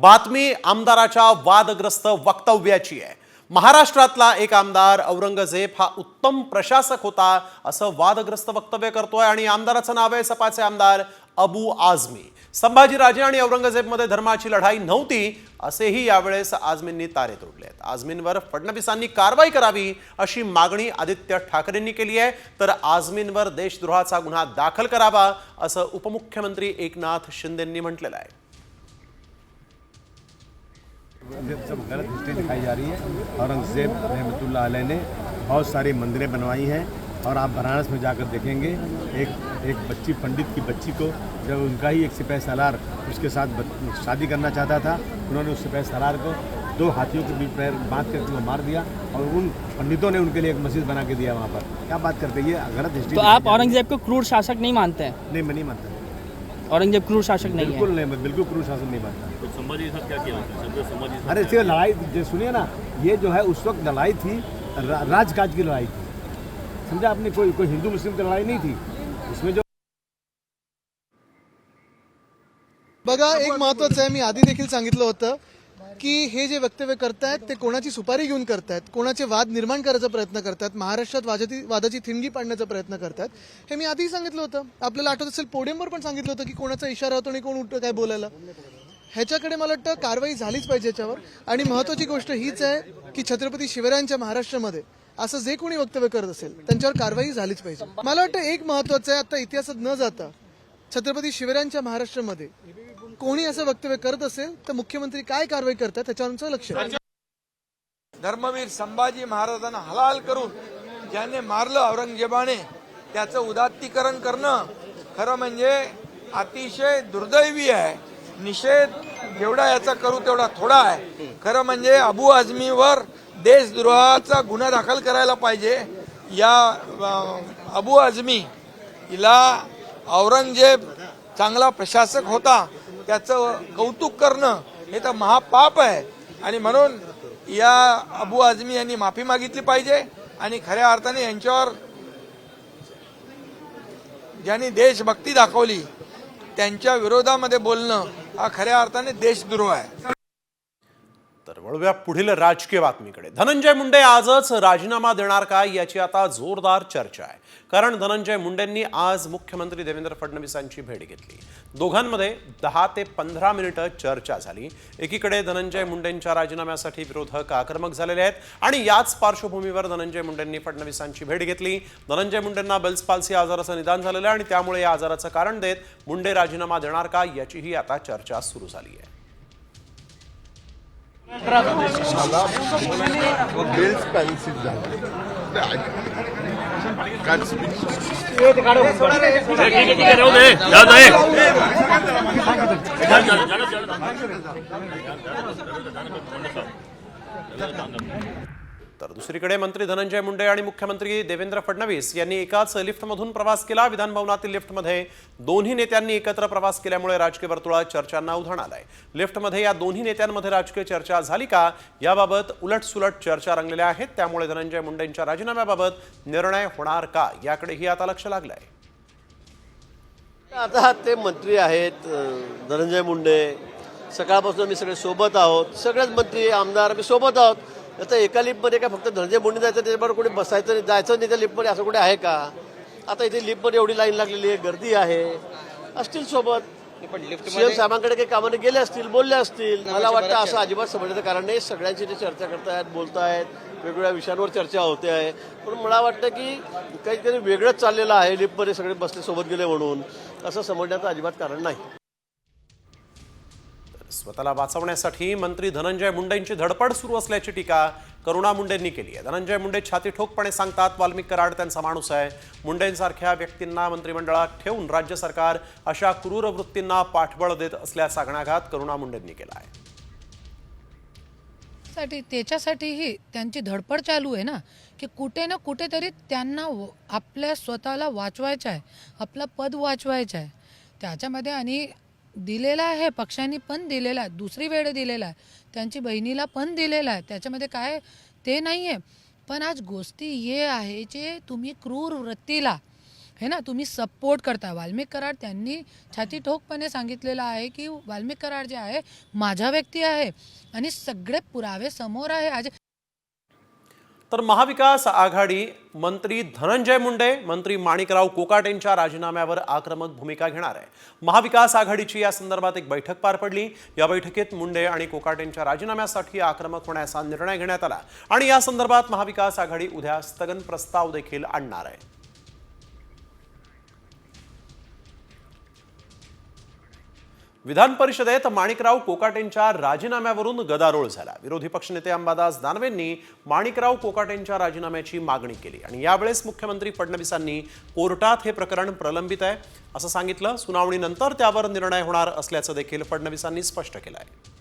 बातमी आमदाराच्या वादग्रस्त वक्तव्याची आहे। महाराष्ट्रातला एक आमदार औरंगजेब हा उत्तम प्रशासक होता असं वादग्रस्त वक्तव्य करतोय आणि आमदाराचं नाव आहे सपाचे आमदार अबू आझमी। संभाजीराजे आणि औरंगजेबमध्ये धर्माची लढाई नव्हती असेही यावेळेस आझमींनी तारे तोडलेत। आझमींवर फडणवीसांनी कारवाई करावी अशी मागणी आदित्य ठाकरेंनी केली आहे, तर आझमींवर देशद्रोहाचा गुन्हा दाखल करावा असं उपमुख्यमंत्री एकनाथ शिंदेंनी म्हटलेलं आहे। सब गलत हिस्ट्री दिखाई जा रही है। औरंगजेब रहमतुल्लाह अलैह ने बहुत सारी मंदिरें बनवाई हैं और आप वाराणसी में जाकर देखेंगे एक बच्ची, पंडित की बच्ची को जब उनका ही एक सिपाही सालार उसके साथ शादी करना चाहता था, उन्होंने उस सिपाही सालार को 2 हाथियों के बीच पैर बांध करके वो मार दिया और उन पंडितों ने उनके लिए एक मस्जिद बना के दिया वहाँ पर। क्या बात करते हैं, ये गलत हिस्ट्री। तो आप औरंगजेब को क्रूर शासक नहीं मानते हैं? नहीं, मैं नहीं मानता। औरंगजेब क्रूर शासक नहीं है? बिल्कुल नहीं, मैं बिल्कुल क्रूर शासक नहीं मानता। तो संभाजी साहब क्या किया? अरे इससे लड़ाई जो सुनिए ना, ये जो है उस वक्त लड़ाई थी, राजकाज की लड़ाई थी, समझा आपने। कोई हिंदू मुस्लिम की लड़ाई नहीं थी इसमें। जो बघा, एक महत्त्वाचं आहे, मी आधी देखील सांगितलं होतं की हे जे वक्तव्य करतायत ते कोणाची सुपारी घेऊन करतायत, कोणाचे वाद निर्माण करायचा प्रयत्न करतात, महाराष्ट्रात वादाची थिणगी पाडण्याचा प्रयत्न करतात, हे मी आधीही सांगितलं होतं। आपल्याला आठवत असेल पोडियमवर पण सांगितलं होतं की कोणाचा इशारा होतो आणि कोण उठतं काय बोलायला। ह्याच्याकडे मला वाटतं कारवाई झालीच पाहिजे याच्यावर। आणि महत्त्वाची गोष्ट हीच आहे की छत्रपती शिवरायांच्या महाराष्ट्रामध्ये असं जे कोणी वक्तव्य करत असेल त्यांच्यावर कारवाई झालीच पाहिजे। मला वाटतं एक महत्त्वाचं आहे, आता इतिहासात न जाता छत्रपती शिवरायांच्या महाराष्ट्रामध्ये कोणी असं वक्तव्य करत असेल तर मुख्यमंत्री काय कारवाई करतात त्याच्यावर लक्ष आहे। धर्मवीर संभाजी महाराजांना हलाल करून ज्याने मारलं औरंगजेबाने, त्याचं उदात्तीकरण करणं खरं म्हणजे अतिशय दुर्दैवी आहे। निषेध जेवढा याचा करू तेवढा थोडा आहे। खरं म्हणजे अबू आझमीवर देशद्रोहाचा गुन्हा दाखल करायला पाहिजे। या अबू आझमी हिला औरंगजेब चांगला प्रशासक होता त्याचं कौतुक करणं हे तर महापाप आहे आणि म्हणून या अबू आझमी यांनी माफी मागितली पाहिजे आणि खऱ्या अर्थाने यांच्यावर ज्यांनी देशभक्ती दाखवली त्यांच्या विरोधामध्ये बोलणं हा खऱ्या अर्थाने देशद्रोह आहे। तर वळूया पुढील राजकीय बातमीकडे। धनंजय मुंडे आजच राजीनामा देणार का याची आता जोरदार चर्चा आहे, कारण धनंजय मुंडेंनी आज मुख्यमंत्री देवेंद्र फडणवीसांची भेट घेतली। दोघांमध्ये 10 ते 15 मिनिटं चर्चा झाली। एकीकडे धनंजय मुंडेंच्या राजीनाम्यासाठी विरोधक आक्रमक झालेले आहेत आणि याच पार्श्वभूमीवर धनंजय मुंडेंनी फडणवीसांची भेट घेतली। धनंजय मुंडेंना बेल्स पाल्सी आजाराचं निदान झालेलं आहे आणि त्यामुळे या आजाराचं कारण देत मुंडे राजीनामा देणार का याचीही आता चर्चा सुरू झाली आहे। बेल्स पॅल्सी तर दुसरीकडे मंत्री धनंजय मुंडे आणि मुख्यमंत्री देवेंद्र फडणवीस यांनी एकाच लिफ्टमधून प्रवास केला। विधानभवनातील लिफ्टमध्ये दोन्ही नेत्यांनी एकत्र प्रवास केल्यामुळे राजकीय वर्तुळात चर्चांना उधाण आलंय। लिफ्टमध्ये या दोन्ही नेत्यांमध्ये राजकीय चर्चा झाली का याबाबत उलटसुलट चर्चा रंगलेल्या आहेत, त्यामुळे धनंजय मुंडेंच्या राजीनाम्याबाबत निर्णय होणार का याकडेही आता लक्ष लागलंय। आता ते मंत्री आहेत धनंजय मुंडे, सकाळपासून आम्ही सगळे सोबत आहोत, सगळेच मंत्री आमदार आम्ही सोबत आहोत। आता एका लिफ्टमध्ये काय फक्त धनंजय मुंडे जायचं त्याच्याबरोबर कोणी बसायचं जायचं नाही त्या लिफ्टमध्ये असं कुठे आहे का? आता इथे लिफ्टमध्ये एवढी लाईन लागलेली आहे, गर्दी आहे, असतील सोबत सीएम साहेबांकडे काही कामाने गेले असतील, बोलले असतील। मला वाटतं असं अजिबात समजण्याचं कारण नाही। सगळ्यांची ते चर्चा करतायत, बोलतायत, वेगवेगळ्या विषयांवर चर्चा होते आहे, पण मला वाटतं की काहीतरी वेगळंच चाललेलं आहे। लिफ्टमध्ये सगळे बसले सोबत गेले म्हणून असं समजण्याचं अजिबात कारण नाही। स्वतःला वाचवण्यासाठी मंत्री धनंजय मुंडेंची धडपड सुरू असल्याची टीका करुणा मुंडेंनी केली आहे। धनंजय मुंडे छाती ठोकपणे सांगतात वाल्मिक कराड त्यांचा माणूस आहे। मुंडेंसारख्या व्यक्तींना मंत्रिमंडळात ठेवून राज्य सरकार अशा क्रूर वृत्तींना पाठबळ देत असल्याचा घणाघात करुणा मुंडेंनी केला आहे। त्याच्यासाठीही त्यांची धडपड चालू आहे ना, की कुठे ना कुठेतरी त्यांना आपल्या स्वतःला वाचवायचं आहे, आपलं पद वाचवायचं आहे। त्याच्यामध्ये आणि दिलेला आहे, पक्षांनी पण दिलेला आहे, दुसरी वेळ दिलेला आहे, त्यांची बहिणीला पण दिलेला आहे, त्याच्यामध्ये काय ते नाही आहे। पण आज गोष्टी हे आहे जे तुम्ही क्रूर वृत्तीला हे ना तुम्ही सपोर्ट करता. वाल्मिक कराड त्यांनी छाती ठोकपणे सांगितलेलं आहे की वाल्मिक कराड जे आहे माझा व्यक्ती आहे आणि सगळे पुरावे समोर आहे. आज तर महाविकास आघाडी मंत्री धनंजय मुंडे मंत्री माणिकराव कोकाटेंच्या राजीनाम्यावर आक्रमक भूमिका घेणार आहे. महाविकास आघाडीची या संदर्भात एक बैठक पार पडली. या बैठकीत मुंडे आणि कोकाटेंच्या राजीनाम्यासाठी आक्रमक होण्याचा निर्णय घेण्यात आला आणि या संदर्भात महाविकास आघाडी उद्या स्थगन प्रस्ताव देखील आणणार आहे. विधान परिषदेत माणिकराव कोकाटेंच्या राजीनाम्यावरून गदारोळ झाला. विरोधी पक्षनेते अंबादास दानवेंनी माणिकराव कोकाटेंच्या राजीनाम्याची मागणी केली आणि यावेळेस मुख्यमंत्री फडणवीसांनी कोर्टात हे प्रकरण प्रलंबित आहे असं सांगितलं. सुनावणीनंतर त्यावर निर्णय होणार असल्याचं देखील फडणवीसांनी स्पष्ट केलं आहे.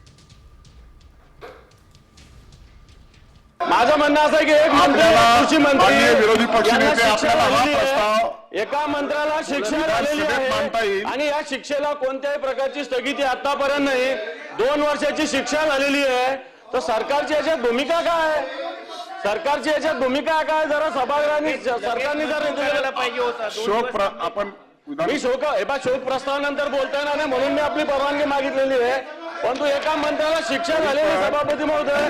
माझं म्हणणं असं आहे की एक मंत्री कृषी मंत्री विरोधी पक्षनेते आपल्याला हा प्रस्ताव एका मंत्र्याला शिक्षा झालेली आहे आणि या शिक्षेला कोणत्याही प्रकारची स्थगिती आतापर्यंत नाही. 2 वर्षाची शिक्षा झालेली आहे. तर सरकारची याच्यात भूमिका काय आहे? सरकारची याच्यात भूमिका काय? जरा सभागृहांनी सरकारने जर पाहिजे होता. शोक आपण मी शोक प्रस्तावानंतर बोलता येणार नाही म्हणून मी आपली परवानगी मागितलेली आहे. परंतु एका मंत्र्याला शिक्षा झालेली आहे सभापती महोदय.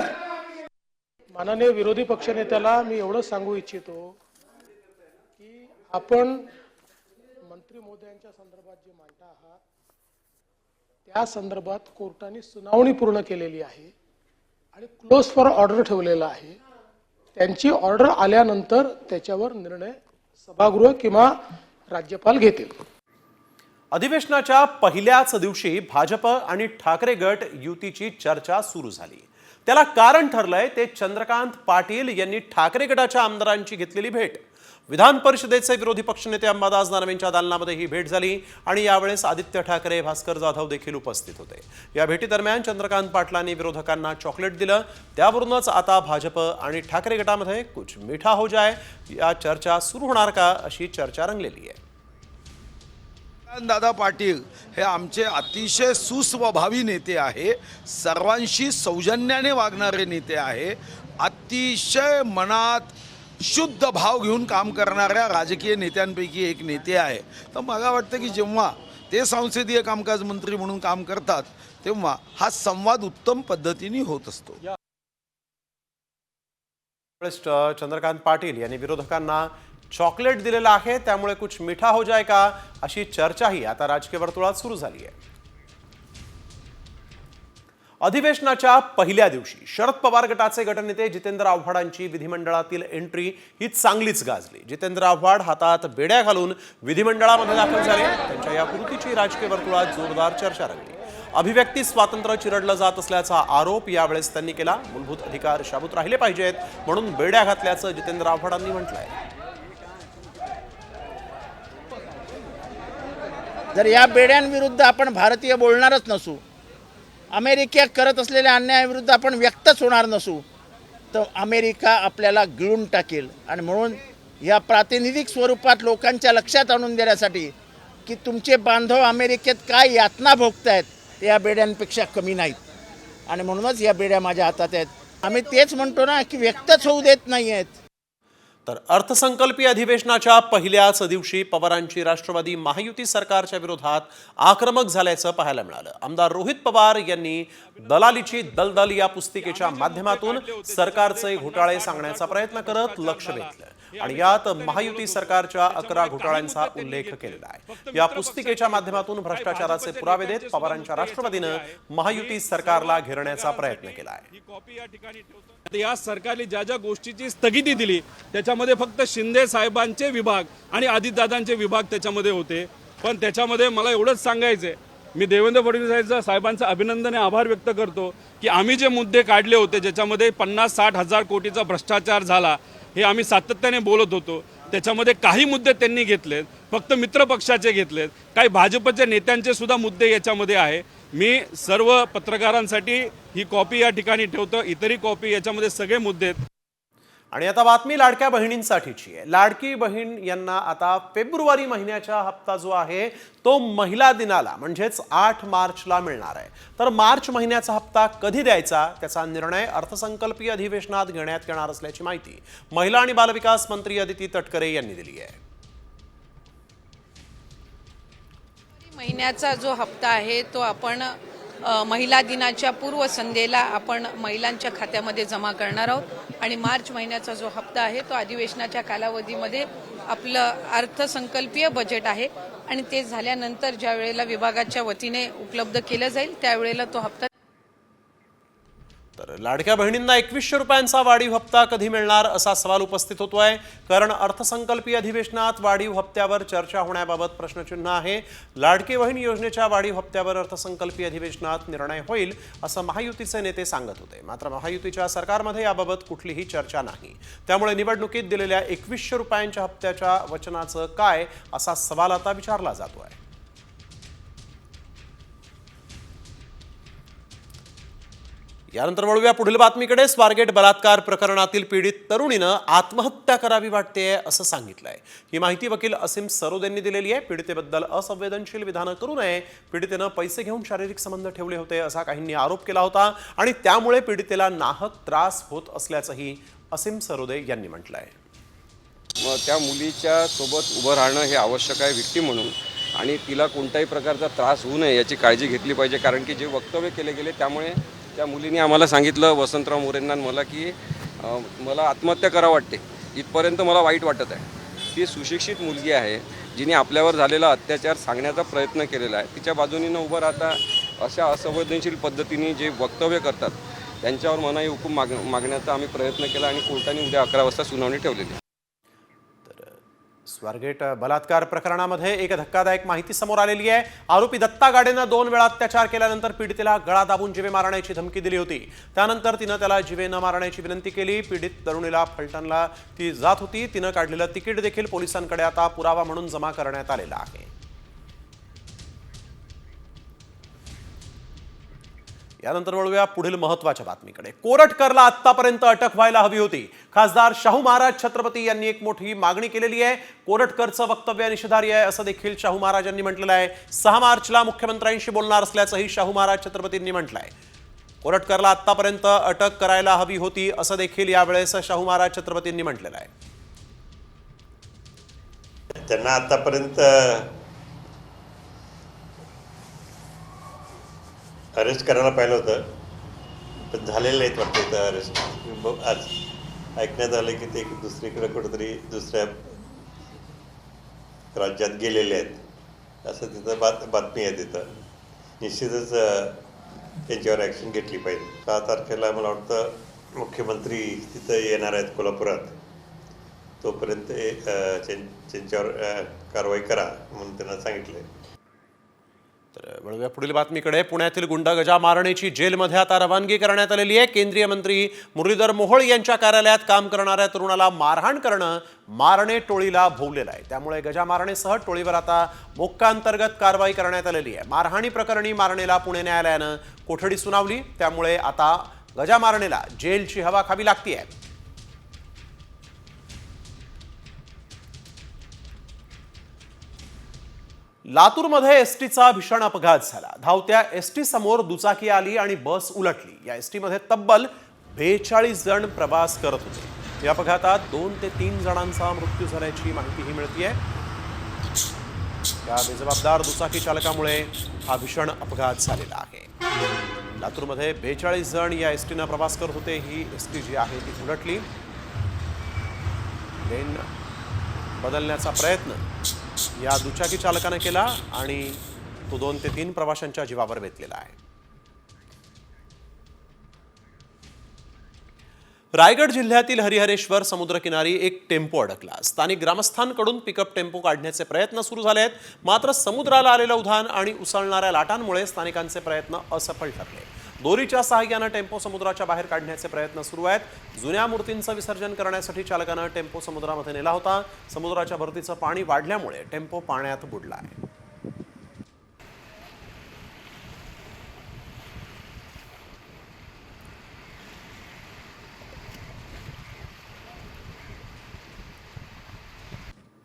माननीय विरोधी पक्षनेत्याला मी एवढंच सांगू इच्छितो की आपण मंत्री महोदयांच्या संदर्भात जे मांडता आहात त्या संदर्भात कोर्टाने सुनावणी पूर्ण केलेली आहे आणि क्लोज फॉर ऑर्डर ठेवलेला आहे. त्यांची ऑर्डर आल्यानंतर त्याच्यावर निर्णय सभागृह किंवा राज्यपाल घेतील. अधिवेशनाच्या पहिल्याच दिवशी भाजप आणि ठाकरे गट युतीची चर्चा सुरू झाली. त्याला कारण ठरलंय ते चंद्रकांत पाटील यांनी ठाकरे गटाच्या आमदारांची घेतलेली भेट. विधान परिषदेचे विरोधी पक्षनेते अंबादास दानवेंच्या दालनामध्ये ही भेट झाली आणि यावेळेस आदित्य ठाकरे, भास्कर जाधव देखील उपस्थित होते. या भेटीदरम्यान चंद्रकांत पाटलांनी विरोधकांना चॉकलेट दिलं. त्यावरूनच आता भाजप आणि ठाकरे गटामध्ये कुछ मीठा हो जाए या चर्चा सुरू होणार का अशी चर्चा रंगलेली आहे. दादा पाटील हे आमचे अतिशय सुस्वभावी नेते आहे. सर्वांशी सौजन्याने वागणारे नेते आहे. अतिशय मनात शुद्ध भाव घेऊन काम करणाऱ्या राजकीय नेत्यांपैकी एक नेते आहे. तर मला वाटतं की जेव्हा ते संसदीय कामकाज मंत्री म्हणून काम करतात तेव्हा हा संवाद उत्तम पद्धतीने होत असतो. चंद्रकांत पाटील यांनी विरोधकांना चॉकलेट दिलेला आहे त्यामुळे कुछ मिठा हो जाए का अशी चर्चाही आता राजकीय वर्तुळात सुरू झाली आहे. अधिवेशनाच्या पहिल्या दिवशी शरद पवार गटाचे गटनेते जितेंद्र आव्हाडांची विधिमंडळातील एंट्री ही चांगलीच गाजली. जितेंद्र आव्हाड हातात बेड्या घालून विधिमंडळामध्ये दाखल झाले. त्यांच्या या कृतीची राजकीय वर्तुळात जोरदार चर्चा रंगली. अभिव्यक्ती स्वातंत्र्य चिरडलं जात असल्याचा आरोप यावेळेस त्यांनी केला. मूलभूत अधिकार शाबूत राहिले पाहिजेत म्हणून बेड्या घातल्याचं जितेंद्र आव्हाडांनी म्हटलंय. जर या बेड्यांविरुद्ध आपण भारतीय बोलणारच नसू, अमेरिकेत करत असलेल्या अन्यायाविरुद्ध आपण व्यक्तच होणार नसू, तर अमेरिका आपल्याला गिळून टाकेल. आणि म्हणून या प्रातिनिधिक स्वरूपात लोकांच्या लक्षात आणून देण्यासाठी की तुमचे बांधव अमेरिकेत काय यातना भोगतायत ते या बेड्यांपेक्षा कमी नाहीत. आणि म्हणूनच या बेड्या माझ्या हातात आहेत. आम्ही तेच म्हणतो ना की व्यक्तच होऊ देत नाही आहेत. तर अर्थसंकल्पीय अधिवेशनाच्या पहिल्याच दिवशी पवारांची राष्ट्रवादी महायुती सरकारच्या विरोधात आक्रमक झाल्याचं पाहायला मिळालं. आमदार रोहित पवार यांनी दलालीची दलदल या पुस्तिकेच्या माध्यमातून सरकारचे घोटाळे सांगण्याचा प्रयत्न करत लक्ष वेधलं आणि यात महायुती सरकारच्या 11 घोटाळ्यांचा उल्लेख केलेला आहे. या पुस्तिकेच्या माध्यमातून भ्रष्टाचाराचे पुरावे देत पवारांच्या राष्ट्रवादीनं महायुती सरकारला घेरण्याचा प्रयत्न केला आहे. या सरकारने ज्या ज्या गोष्टीची स्थगिती दिली त्याच्यामध्ये फक्त शिंदे साहेबांचे विभाग आणि अजितदादांचे विभाग त्याच्यामध्ये होते. पण त्याच्यामध्ये मला एवढंच सांगायचंय, मी देवेंद्र फडणवीस साहेबांचं अभिनंदन आणि आभार व्यक्त करतो की आम्ही जे मुद्दे काढले होते ज्याच्यामध्ये 50-60 हजार कोटीचा भ्रष्टाचार झाला हे आम्ही सातत्याने बोलत होतो. त्याच्यामध्ये काही मुद्दे त्यांनी घेतलेत, फक्त मित्रपक्षाचे घेतलेत, काही भाजपच्या नेत्यांचे सुद्धा मुद्दे याच्यामध्ये आहे. मी सर्व पत्रकारांसाठी ही कॉपी या ठिकाणी ठेवतो. इतरही कॉपी याच्यामध्ये सगळे मुद्दे आहेत. आणि आता बातमी लाडक्या बहिणींसाठीची आहे. लाडकी बहीण यांना आता फेब्रुवारी महिन्याचा हप्ता जो आहे तो महिला दिनाला म्हणजेच 8 मार्चला मिळणार आहे. तर मार्च महिन्याचा हप्ता कधी द्यायचा त्याचा निर्णय अर्थसंकल्पीय अधिवेशनात घेण्यात येणार असल्याची माहिती महिला आणि बालविकास मंत्री अदिती तटकरे यांनी दिली आहे. महिन्याचा जो हप्ता आहे तो आपण महिला दिनाच्या पूर्वसंध्येला आपण महिलांच्या खात्यामध्ये जमा करणार आहोत आणि मार्च महिन्याचा जो हप्ता आहे तो अधिवेशनाच्या कालावधीमध्ये आपलं अर्थसंकल्पीय बजेट आहे आणि ते झाल्यानंतर ज्या वेळेला विभागाच्या वतीने उपलब्ध केलं जाईल त्यावेळेला तो हप्ता. तर लाडक्या बहिणींना 2100 रुपयांचा वाढीव हप्ता कधी मिळणार असा सवाल उपस्थित होतोय, कारण अर्थसंकल्पीय अधिवेशनात वाढीव हप्त्यावर चर्चा होण्याबाबत प्रश्नचिन्ह आहे. लाडकी बहीण योजनेच्या वाढीव हप्त्यावर अर्थसंकल्पीय अधिवेशनात निर्णय होईल असं महायुतीचे नेते सांगत होते. मात्र महायुतीच्या सरकारमध्ये याबाबत कुठलीही चर्चा नाही. त्यामुळे निवडणुकीत दिलेल्या 2100 रुपयांच्या हप्त्याच्या वचनाचं काय असा सवाल आता विचारला जातोय. यानंतर वळूया पुढील बातमीकडे. स्वारगेट बलात्कार प्रकरणातील पीडित तरुणीनं आत्महत्या करावी वाटतेय असं सांगितलंय. ही माहिती वकील असीम सरोदेंनी दिलेली आहे. पीडितेबद्दल असंवेदनशील विधानं करू नये, पीडितेनं पैसे घेऊन शारीरिक संबंध ठेवले होते असा काहींनी आरोप केला होता आणि त्यामुळे पीडितेला नाहक त्रास होत असल्याचंही असीम सरोदे यांनी म्हटलंय. त्या मुलीच्या सोबत उभं राहणं हे आवश्यक आहे व्यक्ती म्हणून, आणि तिला कोणत्याही प्रकारचा त्रास होऊ नये याची काळजी घेतली पाहिजे. कारण की जे वक्तव्य केले गेले त्यामुळे त्या मुलीने आम्हाला सांगितलं, वसंतराव मोरेंना मला, की मला आत्महत्या करावं वाटते, इथपर्यंत मला वाईट वाटत आहे. ती सुशिक्षित मुलगी आहे जिने आपल्यावर झालेला अत्याचार सांगण्याचा प्रयत्न केलेला आहे. तिच्या बाजूने उभं राहता अशा असंवेदनशील पद्धतीने जे वक्तव्य करतात त्यांच्यावर मनाई हुकूम मागण्याचा आम्ही प्रयत्न केला आणि कोर्टाने उद्या 11 वाजता सुनावणी ठेवलेली. स्वारगेट बलात्कार प्रकरणामध्ये एक धक्कादायक माहिती समोर आलेली आहे. आरोपी दत्ता गाडेनं 2 वेळा अत्याचार केल्यानंतर पीडितेला गळा दाबून जीवे मारण्याची धमकी दिली होती. त्यानंतर तिनं त्याला जीवे न मारण्याची विनंती केली. पीडित तरुणीला फलटणला ती जात होती. तिनं काढलेलं तिकीट देखील पोलिसांकडे आता पुरावा म्हणून जमा करण्यात आलेला आहे. यानंतर वळूया पुढील महत्त्वाच्या बातमीकडे. कोरटकरला आतापर्यंत अटक व्हायला हवी होती. खासदार शाहू महाराज छत्रपती यांनी एक मोठी मागणी केलेली आहे. कोरटकरचं वक्तव्य निषेधार्ह आहे असं देखील शाहू महाराजांनी म्हटलेलं आहे. 6 मार्चला मुख्यमंत्र्यांशी बोलणार असल्याचंही शाहू महाराज छत्रपतींनी म्हटलंय. कोरटकरला आतापर्यंत अटक करायला हवी होती असं देखील यावेळेस शाहू महाराज छत्रपतींनी म्हटलेलं आहे. त्यांना आतापर्यंत अरेस्ट करायला पाहिलं होतं, पण झालेलं आहेत वाटतं इथं अरेस्ट. आज ऐकण्यात आलं की ते दुसरीकडे कुठेतरी दुसऱ्या राज्यात गेलेले आहेत असं तिथं बातमी आहे. तिथं निश्चितच त्यांच्यावर ॲक्शन घेतली पाहिजे. 6 तारखेला मला वाटतं मुख्यमंत्री तिथं येणार आहेत कोल्हापुरात. तोपर्यंत त्यांच्यावर कारवाई करा म्हणून त्यांना सांगितलं. तर वळूया पुढील बातमीकडे. पुण्यातील गुंड गजा मारणेची जेलमध्ये आता रवानगी करण्यात आलेली आहे. केंद्रीय मंत्री मुरलीधर मोहोळ यांच्या कार्यालयात काम करणाऱ्या तरुणाला मारहाण करणं मारणे टोळीला भोवलेलं आहे. त्यामुळे गजा मारणेसह टोळीवर आता मोक्का अंतर्गत कारवाई करण्यात आलेली आहे. मारहाणी प्रकरणी मारणेला पुणे न्यायालयानं कोठडी सुनावली. त्यामुळे आता गजा मारणेला जेलची हवा खावी लागतीये. लातूरमध्ये एसटीचा भीषण अपघात झाला. धावत्या एसटी समोर दुचाकी आली आणि बस उलटली. या एसटीमध्ये तब्बल 42 जण प्रवास करत होते. या अपघातात 2 ते 3 जणांचा मृत्यू झाल्याची माहितीही मिळतेय. या बेजबाबदार दुचाकी चालकामुळे हा भीषण अपघात झालेला आहे. लातूरमध्ये 42 जण या एसटीनं प्रवास करत होते. ही एसटी जी आहे ती उलटली. लेन बदलण्याचा प्रयत्न या दुचाकी चालकाने केला आणि तो 2 ते 3 प्रवाशांच्या जीवावर बेतलेला आहे. रायगड जिल्ह्यातील हरिहरेश्वर समुद्रकिनारी एक टेम्पो अडकला. स्थानिक ग्रामस्थांकडून पिकअप टेम्पो काढण्याचे प्रयत्न सुरू झाले आहेत. मात्र समुद्राला आलेलं उधाण आणि उसळणाऱ्या लाटांमुळे स्थानिकांचे प्रयत्न असफल ठरले. दोरीच्या सहाय्यानं टेम्पो समुद्राच्या बाहेर काढण्याचे प्रयत्न सुरू आहेत. जुन्या मूर्तींचं विसर्जन करण्यासाठी चालकानं टेम्पो समुद्रामध्ये नेला होता. समुद्राच्या भरतीचं पाणी वाढल्यामुळे टेम्पो पाण्यात बुडला आहे.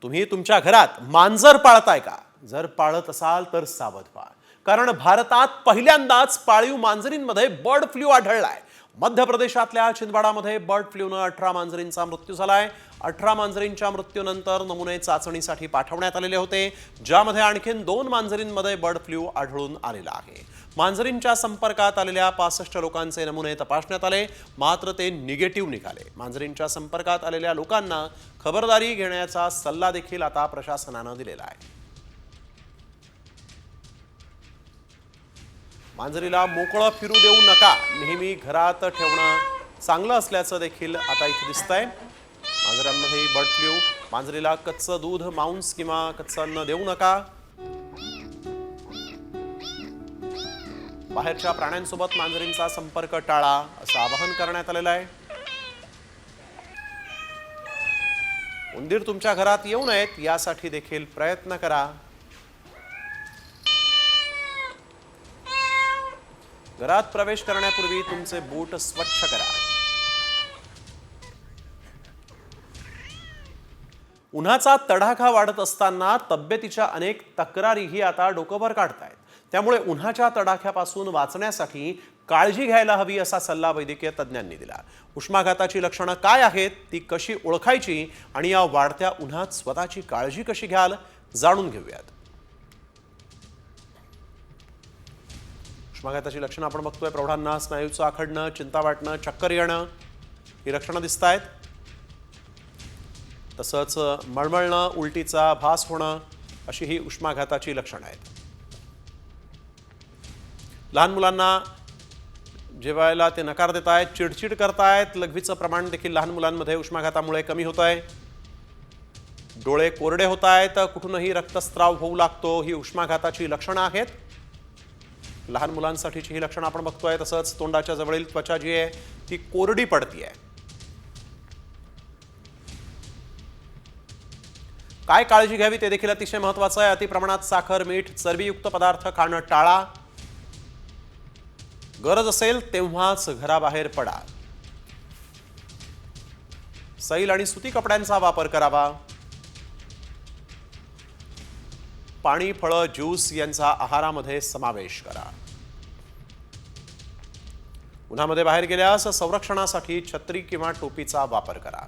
तुम्ही तुमच्या घरात मांजर पाळताय का? जर पाळत असाल तर सावध व्हा, कारण भारतात पहिल्यांदाच पाळीव मांजरींमध्ये बर्ड फ्लू आढळलाय. मध्य प्रदेशातल्या छिंदवाडामध्ये बर्ड फ्लूनं 18 मांजरींचा मृत्यू झालाय. 18 मांजरींच्या मृत्यूनंतर नमुने चाचणीसाठी पाठवण्यात आलेले होते, ज्यामध्ये आणखीन 2 मांजरींमध्ये बर्ड फ्लू आढळून आलेला आहे. मांजरींच्या संपर्कात आलेल्या 65 लोकांचे नमुने तपासण्यात आले, मात्र ते निगेटिव्ह निघाले. मांजरींच्या संपर्कात आलेल्या लोकांना खबरदारी घेण्याचा सल्ला देखील आता प्रशासनानं दिलेला आहे. मांजरीला मोकळं फिरू देऊ नका, नेहमी घरात ठेवणं चांगलं असल्याचं देखील आता इथे दिसतंय. मांजरांमध्ये बर्ड फ्लू. मांजरीला कच्चं दूध, मांस किंवा कच्चं अन्न देऊ नका. बाहेरच्या प्राण्यांसोबत मांजरींचा संपर्क टाळा असं आवाहन करण्यात आलेलं आहे. उंदीर तुमच्या घरात येऊ नयेत यासाठी देखील प्रयत्न करा. घरात प्रवेश करण्यापूर्वी तुमचे बूट स्वच्छ करा. उन्हाचा तडाखा वाढत असताना तब्येतीच्या अनेक तक्रारीही आता डोकं वर काढतायत. त्यामुळे उन्हाच्या तडाख्यापासून वाचण्यासाठी काळजी घ्यायला हवी असा सल्ला वैद्यकीय तज्ज्ञांनी दिला. उष्माघाताची लक्षणं काय आहेत, ती कशी ओळखायची आणि या वाढत्या उन्हात स्वतःची काळजी कशी घ्याल, जाणून घेऊयात. उष्माघाताची लक्षणं आपण बघतोय. प्रौढांना स्नायूचं आखडणं, चिंता वाटणं, चक्कर येणं ही लक्षणं दिसत आहेत. तसंच मळमळणं, उलटीचा भास होणं अशी ही उष्माघाताची लक्षणं आहेत. लहान मुलांना जेवायला ते नकार देत आहेत, चिडचिड करतायत. लघवीचं प्रमाण देखील लहान मुलांमध्ये उष्माघातामुळे कमी होत आहे. डोळे कोरडे होत आहेत, कुठूनही रक्तस्राव होऊ लागतो, ही उष्माघाताची लक्षणं आहेत. लहान मुलांसाठीची ही लक्षणं आपण बघतोय. तसंच तोंडाच्या जवळील त्वचा जी आहे ती कोरडी पडतीये. काय काळजी घ्यावी ते देखील अतिशय महत्त्वाचं आहे. अतिप्रमाणात साखर, मीठ, चरबीयुक्त पदार्थ खाणं टाळा. गरज असेल तेव्हाच घराबाहेर पडा. सैल आणि सुती कपड्यांचा वापर करावा. पाणी, फळं, ज्यूस यांचा आहारामध्ये समावेश करा. उन्हामध्ये बाहेर गेल्यास संरक्षणासाठी छत्री किंवा टोपीचा वापर करा.